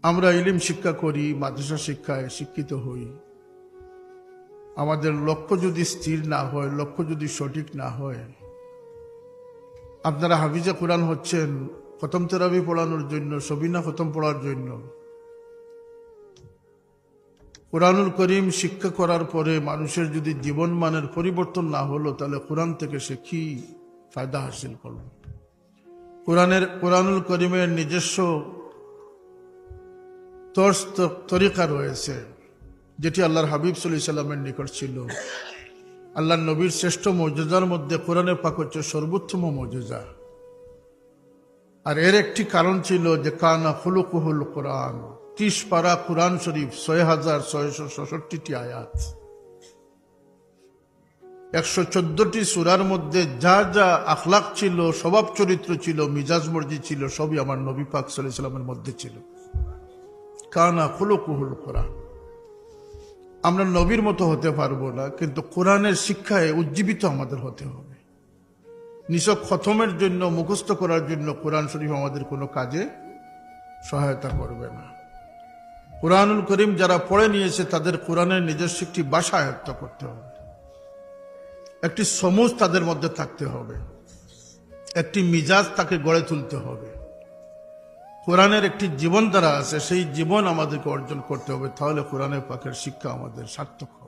আমরা ইলম শিক্ষা করি, মাদ্রাসা শিক্ষায় শিক্ষিত হই। আমাদের লক্ষ্য যদি স্থির না হয়, লক্ষ্য যদি সঠিক না হয়, আপনারা হাফিজে কোরআন হচ্ছেন খতম তেরাবি পড়ানোর জন্য, সবিনা খতম পড়ার জন্য। কোরআনুল করিম শিক্ষা করার পরে মানুষের যদি জীবন মানের পরিবর্তন না হলো, তাহলে কোরআন থেকে সে কি ফায়দা হাসিল করল? কোরআনুল করিমের নিজস্ব তরিকা রয়েছে, যেটি আল্লাহর হাবিব সাল্লাল্লাহু আলাইহি সাল্লামের নিকট ছিল। আল্লাহর নবীর শ্রেষ্ঠ মুজিজার মধ্যে কোরআনের পাক হচ্ছে সর্বোত্তম মুজিজা। আর এর একটি কারণ ছিল যে কানা খুলুকুহুল কোরআন, 30 পারা কোরআন শরীফ, 6666টি আয়াত, 114টি সূরার মধ্যে যা যা আখলাক ছিল, স্বভাব চরিত্র ছিল, মিজাজ মর্জি ছিল, সবই আমার নবী পাক সাল্লাল্লাহু আলাইহি সাল্লামের মধ্যে ছিল। কানা খুলুকুহুল কোরআন। আমরা নবীর মতো হতে পারবো না, কিন্তু কোরআনের শিক্ষায় উজ্জীবিত আমাদের হতে হবে। নিছক খতমের জন্য, মুখস্থ করার জন্য কোরআন শরীফ আমাদের কোনো কাজে সহায়তা করবে না। কোরআনুল করিম যারা পড়ে নিয়েছে তাদের কোরআনের নিজস্ব একটি ভাষা আয়ত্ত করতে হবে, একটি সমুজ তাদের মধ্যে থাকতে হবে, একটি মিজাজ তাকে গড়ে তুলতে হবে। কোরআনের একটি জীবন দ্বারা আছে, সেই জীবন আমাদেরকে অর্জন করতে হবে, তাহলে কোরআনের পাকের শিক্ষা আমাদের সার্থক হবে।